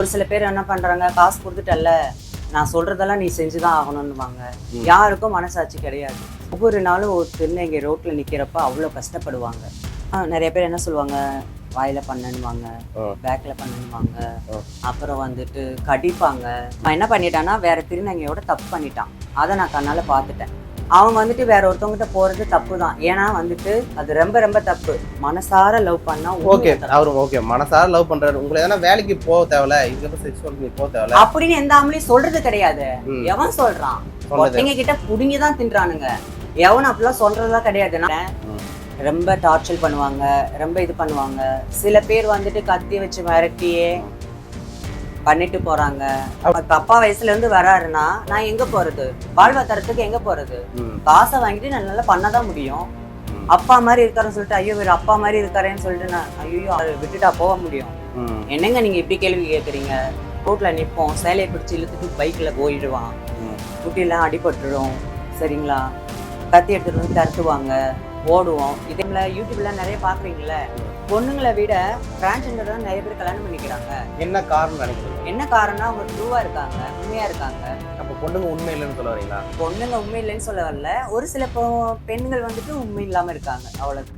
ஒரு சில பேர் என்ன பண்றாங்க, காசு கொடுத்துட்டல்ல நான் சொல்றதெல்லாம் நீ செஞ்சுதான் ஆகணும்னுவாங்க. யாருக்கும் மனசாட்சி கிடையாது. ஒவ்வொரு நாளும் ஒரு திருநங்கை ரோட்ல நிக்கிறப்ப அவ்வளோ கஷ்டப்படுவாங்க. நிறைய பேர் என்ன சொல்லுவாங்க, வாயில பண்ணணுவாங்க, பேக்ல பண்ணணுவாங்க, அப்புறம் வந்துட்டு கடிப்பாங்க. நான் என்ன பண்ணிட்டான்னா வேற திருநங்கையோட தப்பு பண்ணிட்டான். அதை நான் கண்ணால பார்த்துட்டேன். அவங்க வந்துட்டு வேற ஒருத்தவங்கிட்ட போறது தப்பு தான். ஏன்னா வந்துட்டு அது ரொம்ப ரொம்ப தப்பு. மனசார லவ் பண்ணா ஓகே, அவரு ஓகே மனசார லவ் பண்றாரு. உங்களை எதனா வேலைக்கு போக தேவையில்ல, இதுக்கப்புறம் செக்ஸ் ஒர்க் போக தேவையில்ல அப்படின்னு எந்த ஆம்பளையும் சொல்றது கிடையாது. எவன் சொல்றான்? ஒருத்தங்க கிட்ட புடுங்கிதான் தின்றானுங்க. எவன் அப்படிலாம் சொல்றதெல்லாம் கிடையாது. ரொம்ப டார்ச்சர் பண்ணுவாங்க, ரொம்ப இது பண்ணுவாங்க. சில பேர் வந்துட்டு கத்தி வச்சு மிரட்டியே பண்ணிட்டு போறாங்க. அப்பா வயசுல இருந்து வராருன்னா நான் எங்க போறது? வாழ்வாதாரத்துக்கு எங்க போறது? காசை வாங்கிட்டு நான் நல்லா பண்ணதான் முடியும். அப்பா மாதிரி இருக்காருன்னு சொல்லிட்டு ஐயோ வேற அப்பா மாதிரி இருக்காருன்னு சொல்லிட்டு நான் ஐயோ அதை விட்டுட்டா போக முடியும்? என்னங்க நீங்க இப்படி கேள்வி கேட்குறீங்க? ரோட்ல நிற்போம், சேலையை பிடிச்சி இழுத்துட்டு பைக்ல போயிடுவான், குட்டிலாம் அடிபட்டுடும். சரிங்களா? கத்தி எடுத்துட்டு வந்து தருத்துவாங்க, ஓடுவோம். இதேல யூடியூப்ல நிறைய பாக்குறீங்கல்ல, பொண்ணுங்களை விட டிரான்ஸ்ஜெண்டர் தான் நிறைய பேர் கல்யாணம் பண்ணிக்கிறாங்க. என்ன காரணம் நினைக்கிறீங்க? என்ன காரணம்னா அவங்க ட்ரூவா இருக்காங்க, உண்மையா இருக்காங்க. அப்ப பொண்ணுங்க உண்மை இல்லைன்னு சொல்ல வரீங்களா? பொண்ணுங்க உண்மை இல்லைன்னு சொல்ல வரல, ஒரு சில பெண்கள் வந்துட்டு உண்மை இல்லாம இருக்காங்க, அவ்வளவு.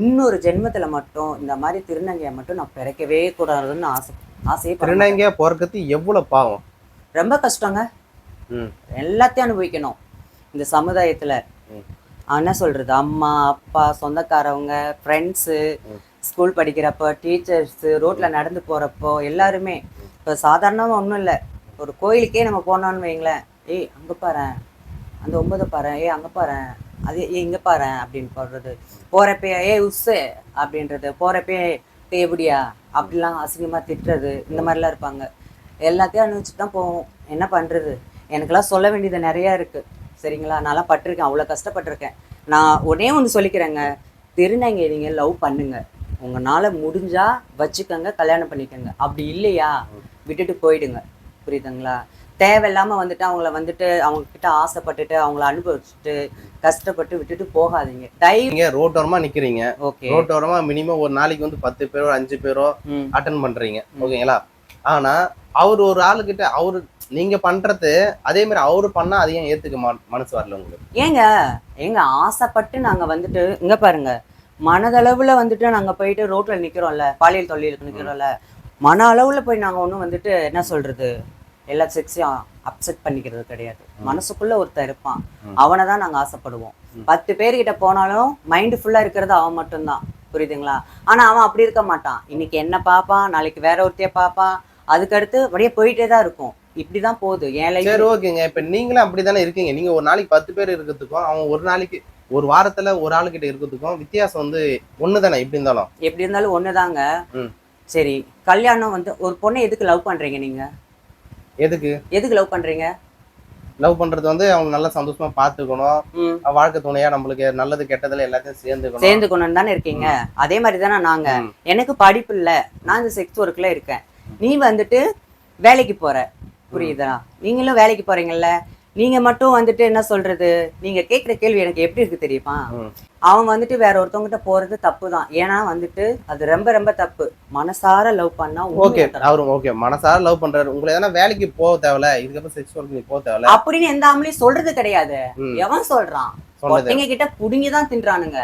இன்னொரு ஜென்மத்துல மட்டும் இந்த மாதிரி திருநங்கையை மட்டும் நான் பிறக்கவே கூடாதுன்னு ஆசையே. திருநங்கையா பிறக்கிறது எவ்வளவு பாவம், ரொம்ப கஷ்டங்க. எல்லாத்தையும் அனுபவிக்கணும் இந்த சமுதாயத்துல. என்ன சொல்றது, அம்மா அப்பா சொந்தக்காரவங்க ஃப்ரெண்ட்ஸு, ஸ்கூல் படிக்கிறப்போ டீச்சர்ஸு, ரோட்ல நடந்து போறப்போ எல்லாருமே. இப்போ சாதாரணமாக ஒன்றும் இல்லை, ஒரு கோயிலுக்கே நம்ம போனோம்னு வைங்களேன், ஏய் அங்கே பாறேன், அந்த 9 பாறேன், ஏய் அங்கே பாறேன், அது இங்கே பாறேன் அப்படின்னு போடுறது. போறப்பே ஏ உஸ்ஸு அப்படின்றது, போறப்பே எப்படியா அப்படிலாம் அசிங்கமாக திட்டுறது, இந்த மாதிரிலாம் இருப்பாங்க. எல்லாத்தையும் அனுபவிச்சுட்டு தான் போவோம். என்ன பண்ணுறது? எனக்கெல்லாம் சொல்ல வேண்டியது நிறையா இருக்குது. சரிங்களா? நான்லாம் பட்டிருக்கேன், அவ்வளோ கஷ்டப்பட்டிருக்கேன். நான் ஒன்னே ஒன்று சொல்லிக்கிறேங்க, திருநங்கை நீங்கள் லவ் பண்ணுங்க, உங்களால் முடிஞ்சா வச்சுக்கோங்க, கல்யாணம் பண்ணிக்கோங்க. அப்படி இல்லையா விட்டுட்டு போயிடுங்க. புரியுதுங்களா? தேவையில்லாமல் வந்துட்டு அவங்கள வந்துட்டு அவங்க கிட்ட ஆசைப்பட்டுட்டு அவங்கள அனுபவிச்சுட்டு கஷ்டப்பட்டு விட்டுட்டு போகாதீங்க. நீங்க ரோட்டோரமா நிக்கிறீங்க, ஓகே, ரோட்டோரமா மினிமம் ஒரு நாளைக்கு வந்து 10 பேரோ 5 பேரோ அட்டன் பண்றீங்க, ஓகேங்களா? ஆனா அவர் ஒரு ஆளுகிட்ட அவரு நீங்க பண்றது அதே மாதிரி அவரு பண்ணா அதையும் ஏத்துக்க மனசு வரல உங்களுக்கு? ஏங்க ஆசைப்பட்டு நாங்க வந்துட்டு இங்க பாருங்க, மனதளவுல வந்துட்டு நாங்க போயிட்டு ரோட்ல நிக்கிறோம்ல, பாலியல் தொழிலுக்கு நிக்கிறோம்ல, மன அளவுல போய் நாங்க ஒன்றும் வந்துட்டு என்ன சொல்றது எல்லா செக்ஸையும் அப்செட் பண்ணிக்கிறது கிடையாது. மனசுக்குள்ள ஒருத்தர் இருப்பான், அவனை தான் நாங்க ஆசைப்படுவோம். 10 பேர்கிட்ட போனாலும் மைண்டு ஃபுல்லா இருக்கிறது அவன் மட்டும்தான். புரியுதுங்களா? ஆனா அவன் அப்படி இருக்க மாட்டான். இன்னைக்கு என்ன பார்ப்பான், நாளைக்கு வேற ஒருத்தைய பார்ப்பான், அதுக்கடுத்து அப்படியே போயிட்டே தான் இருக்கும். இப்படிதான் போகுது என் லைஃப். சரி ஓகேங்க, இப்ப நீங்களும் அப்படித்தானே இருக்கீங்க. நீங்க ஒரு நாளைக்கு 10 பேர் இருக்கிறதுக்கும் அவன் ஒரு நாளைக்கு ஒரு வாரத்துல ஒரு ஆளுகிட்ட இருக்கிறதுக்கும் வித்தியாசம் வந்து ஒண்ணுதானே? எப்படி இருந்தாலும் ஒண்ணுதாங்க. சரி, கல்யாணம் வந்து ஒரு பொண்ணை எதுக்கு லவ் பண்றீங்க? நீங்க எதுக்கு லவ் பண்றீங்க? லவ் பண்றது வந்து அவங்க நல்லா சந்தோஷமா பாத்துக்கணும், வாழ்க்கை துணையா நம்மளுக்கு நல்லது கெட்டதுல எல்லாத்தையும் சேர்ந்துக்கணும் தானே இருக்கீங்க. அதே மாதிரி தானே நாங்க. எனக்கு படிப்பு இல்ல, நான் இந்த செக்ஸ் ஒர்க்ல இருக்கேன், நீ வந்துட்டு வேலைக்கு போற. புரியுதா? நீங்களும் வேலைக்கு போறீங்கல்ல, நீங்க மட்டும் வந்துட்டு என்ன சொல்றது, நீங்க கேட்குற கேள்வி எனக்கு எப்படி இருக்கு தெரியுமா? அவன் வந்துட்டு வேற ஒருத்தவங்கிட்ட போறது தப்பு தான். ஏன்னா வந்துட்டு அது ரொம்ப ரொம்ப தப்பு. மனசார லவ் பண்ணா ஓகே, அவரும் ஓகே மனசார லவ் பண்றாரு. உங்களை எதனா வேலைக்கு போக தேவையில்ல, இதுக்கப்புறம் செக்ஸ் ஒர்க் நீ போக தேவையில்ல அப்படின்னு எந்த ஆம்பளையும் சொல்றது கிடையாது. எவன் சொல்றான்? ஒருத்தங்க கிட்ட புடுங்கிதான் தின்றானுங்க.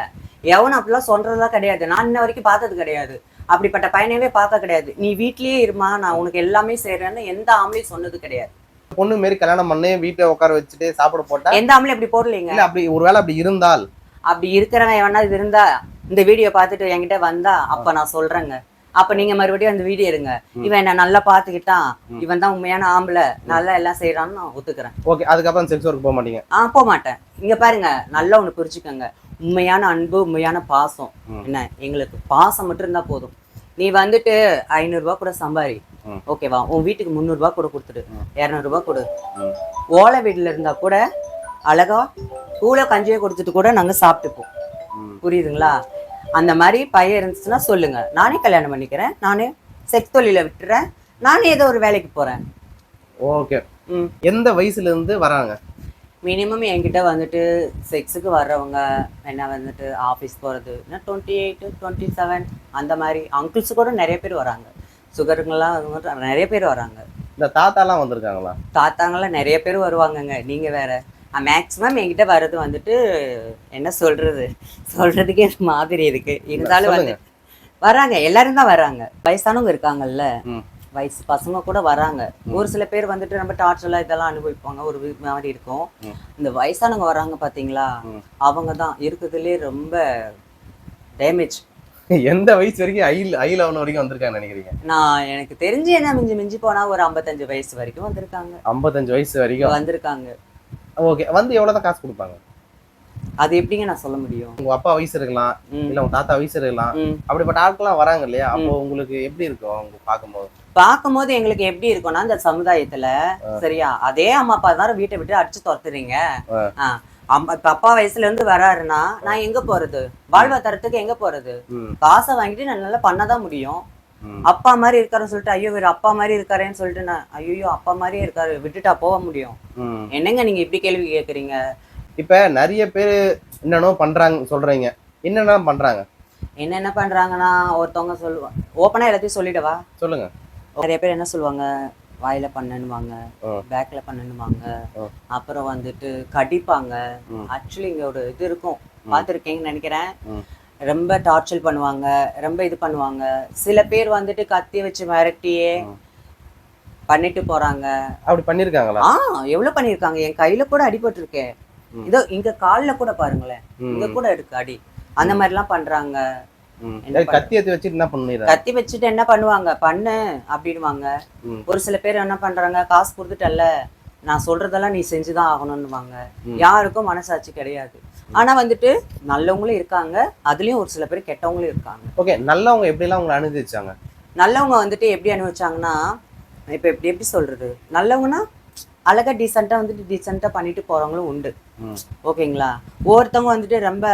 எவனும் அப்படிலாம் சொல்றதா கிடையாது. நான் இன்ன வரைக்கும் பார்த்தது கிடையாது. அப்படிப்பட்ட பையனவே பார்க்க கிடையாது. நீ வீட்லயே இருமா, நான் உனக்கு எல்லாமே செய்யறேன்னு எந்த ஆம்பளையும் சொன்னது கிடையாது. பொண்ணு மாரி கல்யாணம் பண்ணி வீட்டுல உட்கார வச்சுட்டு சாப்பிட போட்டா எந்த ஆம்பளையும் அப்படி போடலீங்க. அப்படி ஒருவேளை அப்படி இருந்தால், அப்படி இருக்கிறவன் எவனா இது இருந்தா இந்த வீடியோ பார்த்துட்டு என்கிட்ட வந்தா அப்ப நான் சொல்றேங்க. அப்ப நீங்க மறுபடியும் அந்த வீடியோ எடுங்க, இவன் என்ன நல்லா பாத்துக்கிட்டான், இவன் தான் உண்மையான ஆம்பளை, நல்லா எல்லாம் செய்யறான்னு நான் ஒத்துக்கிறேன். ஓகே, அதுக்கப்புறம் செக்ஸ் ஒர்க் போக மாட்டீங்க? போக மாட்டேன். இங்க பாருங்க, நல்லா ஒண்ணு புரிச்சுக்கோங்க, உண்மையான அன்பு உண்மையான பாசம் என்ன, எங்களுக்கு பாசம் மட்டும் இருந்தா போதும். நீ வந்துட்டு 500 ரூபாய் கூட சம்பாரி, ஓகேவா? உன் வீட்டுக்கு 300 ரூபாய் கூட கொடுத்துடு, 200 ரூபாய் கொடு. ஓலை வீட்டுல இருந்தா கூட அழகா கூல கஞ்சியை கொடுத்துட்டு கூட நாங்க சாப்பிட்டுப்போம். புரியுதுங்களா? அந்த மாதிரி பையன் இருந்துச்சுன்னா சொல்லுங்க, நானே கல்யாணம் பண்ணிக்கிறேன், நானே செக்ஸ் தொழில விட்டுறேன், நானே ஏதோ ஒரு வேலைக்கு போறேன். ஓகே. எந்த வயசுல இருந்து வராங்க? மினிமம் என்கிட்ட வந்துட்டு செக்ஸுக்கு வர்றவங்க என்ன வந்துட்டு ஆஃபீஸ் போகிறது 28 27 அந்த மாதிரி அங்கிள்ஸ் கூட நிறைய பேர் வராங்க. சுகருங்கெல்லாம் நிறைய பேர் வராங்க. இந்த தாத்தாலாம் வந்திருக்காங்களா? தாத்தாங்கெல்லாம் நிறைய பேர் வருவாங்கங்க. நீங்கள் வேற. மேக்ஸிமம் என்கிட்ட வர்றது வந்துட்டு என்ன சொல்றதுக்கே மாதிரி இருக்கு. இருந்தாலும் வந்து வராங்க, எல்லாரும் தான் வராங்க. வயசானவங்க இருக்காங்கல்ல, வயசு பசங்க கூட வராங்க. ஒரு சில பேர் வந்துட்டு நம்ம டார்ச்சர்லாம் இதெல்லாம் அனுபவிப்பாங்க, ஒரு மாதிரி இருக்கும். இந்த வயசானவங்க வராங்க பாத்தீங்களா, அவங்க தான் இருக்குதுலே ரொம்ப டேமேஜ். எந்த வயசு வரைக்கும் ஐல் அவன வரைக்கும் வந்திருக்காங்க நினைக்கிறீங்க? நான் எனக்கு தெரிஞ்சு என்ன மிஞ்சி போனா ஒரு 55 வயசு வரைக்கும் வந்திருக்காங்க. 55 வயசு வரைக்கும் வந்திருக்காங்க. ஓகே, வந்து எவ்வளவுதான் காசு கொடுப்பாங்க? அது எப்படிங்க நான் சொல்ல முடியும்? உங்க அப்பா வயசு இருக்கலாம், இல்ல உங்க தாத்தா வயசு இருக்கலாம், அப்படிப்பட்ட ஆட்கள்லாம் வராங்க இல்லையா? அப்போ உங்களுக்கு எப்படி இருக்கும் அவங்க பார்க்கும்போது எங்களுக்கு எப்படி இருக்கும்னா, இந்த சமுதாயத்துல சரியா அதே அம்மா அப்பா தான் வீட்டை விட்டு அடிச்சு துரத்துறீங்க. இப்ப அப்பா வயசுல இருந்து வராருன்னா நான் எங்க போறது? வாழ்வாதாரத்துக்கு எங்க போறது? காசை வாங்கிட்டு நான் நல்லா பண்ணதான் முடியும். அப்பா மாதிரி இருக்காருன்னு சொல்லிட்டு ஐயோ இவர் அப்பா மாதிரி இருக்காருன்னு சொல்லிட்டு நான் ஐயோ அப்பா மாதிரியே இருக்காரு விட்டுட்டா போக முடியும்? என்னங்க நீங்க இப்படி கேள்வி கேக்குறீங்க? இப்ப நிறைய பேர் என்னென்ன பண்றாங்க சொல்றீங்க, என்னென்ன பண்றாங்க? என்னென்ன பண்றாங்கன்னா, ஒருத்தவங்க சொல்லுவாங்க, ஓப்பனா எல்லாத்தையும் சொல்லிடவா? சொல்லுங்க. நிறைய பேர் என்ன சொல்லுவாங்க, வாயில பண்ணணுவாங்க, பேக்ல பண்ணணுவாங்க, அப்புறம் வந்துட்டு கடிப்பாங்க. ஆக்சுவலி இங்க ஒரு இது இருக்கும், பார்த்துருக்கீங்கன்னு நினைக்கிறேன். ரொம்ப டார்ச்சர் பண்ணுவாங்க, ரொம்ப இது பண்ணுவாங்க. சில பேர் வந்துட்டு கத்தி வச்சு மிரட்டியே பண்ணிட்டு போறாங்க. அப்படி பண்ணிருக்காங்களா? எவ்வளவு பண்ணிருக்காங்க. என் கையில கூட அடிபட்டு இருக்கேன். இதோ இங்க கால்ல கூட பாருங்களேன், இங்க கூட இருக்கு அடி. அந்த மாதிரி எல்லாம் பண்றாங்க. கத்தி வச்சுட்டு என்ன பண்ணுறாங்க? கத்தி வச்சுட்டு என்ன பண்ணுவாங்க, பண்ணு அப்படின்வாங்க. ஒரு சில பேர் என்ன பண்றாங்க, காசு கொடுத்துட்டல்ல நான் சொல்றதெல்லாம் நீ செஞ்சுதான் ஆகணும்னுவாங்க. யாருக்கும் மனசாட்சி கிடையாது. ஆனா வந்துட்டு நல்லவங்களும் இருக்காங்க, அதுலயும் ஒரு சில பேர் கெட்டவங்களும் இருக்காங்க. ஓகே, நல்லவங்க எப்படி எல்லாம் உங்களை அனுபவிச்சாங்க? நல்லவங்க வந்துட்டு எப்படி அனுபவிச்சாங்கன்னா, இப்ப எப்படி சொல்றது, நல்லவங்கன்னா அழகா டீசெண்டா வந்துட்டு டீசெண்டா பண்ணிட்டு போறவங்களும் உண்டு. ஓகேங்களா? ஒவ்வொருத்தவங்க வந்துட்டு ரொம்ப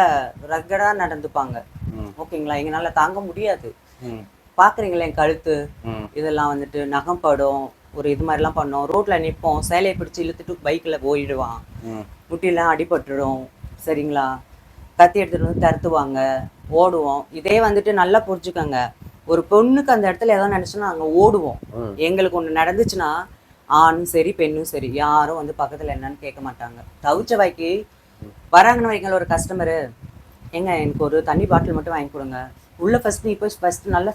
ரகடா நடந்துப்பாங்க. ஓகேங்களா? எங்களால தாங்க முடியாது. பாக்குறீங்களா என் கழுத்து இதெல்லாம் வந்துட்டு நகம் படும், ஒரு இது மாதிரி எல்லாம் பண்ணோம். ரோட்ல நிற்போம், சேலையை பிடிச்சி இழுத்துட்டு பைக்ல போயிடுவான், முட்டிலாம் அடிபட்டுடும். சரிங்களா? கத்தி எடுத்துட்டு வந்து தருத்துவாங்க, ஓடுவோம். இதே வந்துட்டு நல்லா புரிஞ்சுக்கோங்க, ஒரு பொண்ணுக்கு அந்த இடத்துல ஏதாவது நினைச்சோன்னா நாங்க ஓடுவோம். எங்களுக்கு ஒண்ணு நடந்துச்சுன்னா ஆணும் சரி பெண்ணும் சரி யாரும் வந்து பக்கத்துல என்னன்னு கேட்க மாட்டாங்க. தவிச்ச வாய்க்கு வராங்கன்னு வைங்கள, ஒரு கஸ்டமரு எங்க எனக்கு ஒரு தண்ணி பாட்டில் மட்டும் வாங்கி கொடுங்க, உள்ள ஃபர்ஸ்ட் நீ போய் ஃபர்ஸ்ட் நல்லா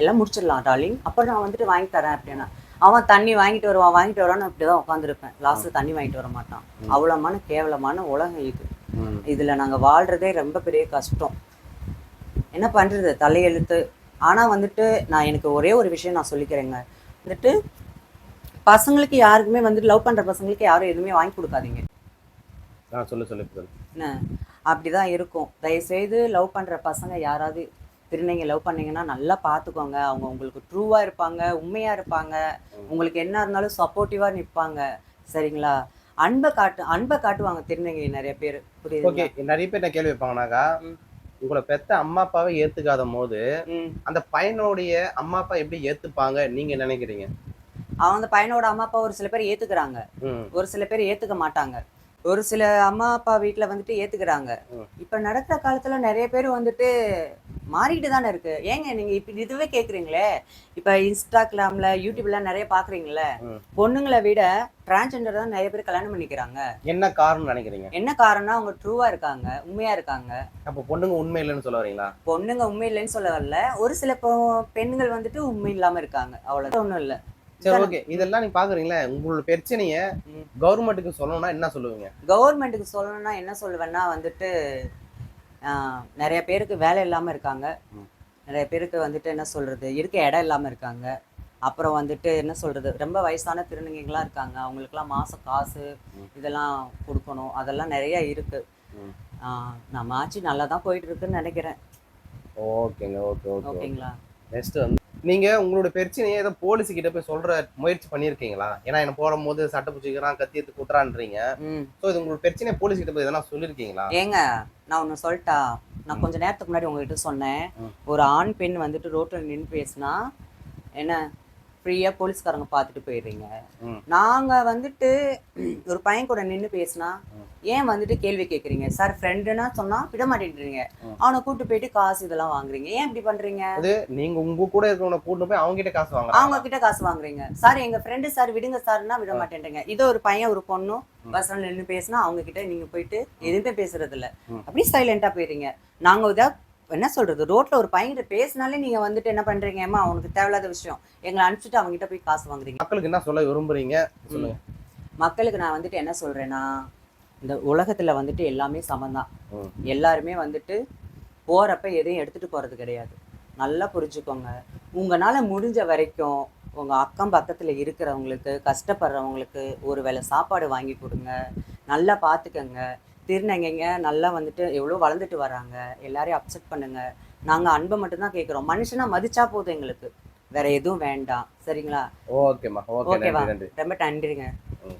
எல்லாம் முடிச்சிடலாம் டார்லிங், அப்புறம் நான் வந்துட்டு வாங்கி தரேன் அப்படின்னா அவன் தண்ணி வாங்கிட்டு வருவான்னு அப்படிதான் உட்காந்துருப்பேன். லாஸ்ட்ல தண்ணி வாங்கிட்டு வர மாட்டான். அவ்வளோமான கேவலமான உலகம் இது. இதுல நாங்க வாழ்றதே ரொம்ப பெரிய கஷ்டம். என்ன பண்றது, தலையெழுத்து. ஆனா வந்துட்டு நான் எனக்கு ஒரே ஒரு விஷயம் நான் சொல்லிக்கிறேங்க, வந்துட்டு பசங்களுக்கு யாருக்குமே வந்துட்டு லவ் பண்ற பசங்களுக்கு யாரும் எதுவுமே வாங்கி கொடுக்காதீங்க. என்ன அப்படிதான் இருக்கும். தயவுசெய்து லவ் பண்ற பசங்க யாராவது திருநீங்க லவ் பண்ணீங்கன்னா நல்லா பார்த்துக்கோங்க. அவங்க உங்களுக்கு ட்ரூவா இருப்பாங்க, உண்மையா இருப்பாங்க, உங்களுக்கு என்ன இருந்தாலும் சப்போர்ட்டிவா நிற்பாங்க. சரிங்களா? அன்பை காட்டுவாங்க திருநங்கை நிறைய பேர். புரியுது? நிறைய பேர் நான் கேள்வி வைப்பாங்கனாக்கா, உங்களை பெத்த அம்மா அப்பாவை ஏத்துக்காத போது அந்த பையனுடைய அம்மா அப்பா எப்படி ஏத்துப்பாங்க நீங்க நினைக்கிறீங்க? அவங்க பையனோட அம்மா அப்பா ஒரு சில பேர் ஏத்துக்கிறாங்க, ஒரு சில பேர் ஏத்துக்க மாட்டாங்க. ஒரு சில அம்மா அப்பா வீட்டுல வந்துட்டு ஏத்துக்கிறாங்க. இப்ப நடக்கிற காலத்துல நிறைய பேர் வந்துட்டு மாறிட்டு தானே இருக்கு. ஏங்க நீங்க இப்ப இதுவே கேக்குறீங்களே, இப்ப இன்ஸ்டாகிராம்ல யூடியூப்ல நிறைய பாக்குறீங்களே, பொண்ணுங்களை விட டிரான்ஸ்ஜெண்டர் தான் நிறைய பேர் கல்யாணம் பண்ணிக்கிறாங்க. என்ன காரணம் நினைக்கிறீங்க? என்ன காரணம்னா அவங்க ட்ரூவா இருக்காங்க, உண்மையா இருக்காங்க. அப்ப பொண்ணுங்க உண்மை இல்லைன்னு சொல்ல வரீங்களா? பொண்ணுங்க உண்மை இல்லைன்னு சொல்ல வரல, ஒரு சில பெண்கள் வந்துட்டு உண்மை இல்லாம இருக்காங்க, அவ்வளவுதான், ஒண்ணும் இல்ல. சரி, ஓகே. இதெல்லாம் நீங்க பாக்குறீங்களா, உங்களோட பிரச்சனைய கவர்மெண்ட்டுக்கு சொல்லணும்னா என்ன சொல்லுவீங்க? கவர்மெண்ட்டுக்கு சொல்லணும்னா என்ன சொல்லுவேன்னா வந்துட்டு, நிறைய பேருக்கு வேலை இல்லாம இருக்காங்க, நிறைய பேருக்கு வந்துட்டு என்ன சொல்றது இருக்க இடம் இல்லாம இருக்காங்க. அப்புறம் வந்துட்டு என்ன சொல்றது, ரொம்ப வயசான திருநங்கைகள்லாம் இருக்காங்க, அவங்களுக்குலாம் மாசம் காசு இதெல்லாம் கொடுக்கணும், அதெல்லாம் நிறைய இருக்கு. நம்ம ஆட்சி நல்லா தான் போயிட்டு இருக்குன்னு நினைக்கிறேன். ஓகேங்க, ஓகே ஓகே ஓகேங்களா? நெக்ஸ்ட் வந்து நீங்க உங்களோட பிரச்சனையை ஏதோ போலீஸ் கிட்ட போய் சொல்ற முயற்சி பண்ணிருக்கீங்களா? ஏன்னா என்ன போடும்போது சட்டை பிடிச்சிக்கிறான், கத்தி எடுத்து குத்துறான்றீங்க. சோ இது உங்களோட பிரச்சனை போலீஸ் கிட்ட போய் எதனா சொல்லிருக்கீங்களா? ஏங்க நான் ஒண்ணு சொல்லிட்டா, நான் கொஞ்ச நேரத்துக்கு முன்னாடி உங்ககிட்ட சொன்னேன், ஒரு ஆண் பெண் வந்துட்டு ரோட்ல நின்று பேசினா என்ன ஃப்ரீயா போலீஸ்காரங்க பார்த்துட்டு போயிடுறீங்க. ம். நாங்க வந்துட்டு ஒரு பையன் கூட நின்று பேசினா ஏன் வந்துட்டு கேள்வி கேட்குறீங்க? சார் ஃப்ரெண்டுன்னா சொன்னா விட மாட்டேன்றீங்க. அவனை கூட்டு போயிட்டு காசு இதெல்லாம் வாங்குறீங்க. ஏன் இப்படி பண்றீங்க? அது நீங்க உங்க கூட இருக்கவனை கூட்டு போய் அவங்க கிட்ட காசு அவங்க வாங்குறாங்க. கிட்ட காசு வாங்குறீங்க. சார் எங்க ஃப்ரெண்டு சார் விடுங்க சார்னா விட மாட்டேன்றீங்க. இதோ ஒரு பையன் ஒரு பொண்ணும் பஸ்ல நின்று பேசினா அவங்க கிட்ட நீங்க போயிட்டு எதுவுமே பேசுறது இல்ல. அப்படியே சைலண்டா போயிடுறீங்க. நாங்க இதை என்ன சொல்றது, ரோட்ல ஒரு பையன்கிட்ட பேசினாலே நீங்க வந்துட்டு என்ன பண்றீங்க, ஏமா அவனுக்கு தேவையில்லாத விஷயம் எங்களை அனுப்பிச்சுட்டு அவங்க கிட்ட போய் காசு வாங்குறீங்க. மக்களுக்கு என்ன சொல்ல விரும்புறீங்க சொல்லுங்க. மக்களுக்கு நான் வந்துட்டு என்ன சொல்றேன்னா, இந்த உலகத்துல வந்துட்டு எல்லாமே சமந்தான். ம். எல்லாருமே வந்துட்டு போறப்ப எதையும் எடுத்துட்டு போறது கிடையாது. நல்லா புரிஞ்சுக்கோங்க. உங்களால முடிஞ்ச வரைக்கும் உங்க அக்கம் பக்கத்துல இருக்கிறவங்களுக்கு, கஷ்டப்படுறவங்களுக்கு ஒரு வேளை சாப்பாடு வாங்கி கொடுங்க. நல்லா பார்த்துக்கங்க. திருநங்கைங்க நல்லா வந்துட்டு எவ்வளோ வளர்ந்துட்டு வராங்க. எல்லாரையும் அப்செட் பண்ணுங்க. நாங்க அன்பை மட்டும்தான் கேட்குறோம். மனுஷனா மதிச்சா போதும் எங்களுக்கு. வேற எதுவும் வேண்டாம். சரிங்களா? ஓகேம்மா, ஓகே, ஓகேவா? நன்றி. ரொம்ப நன்றிங்க. ம்.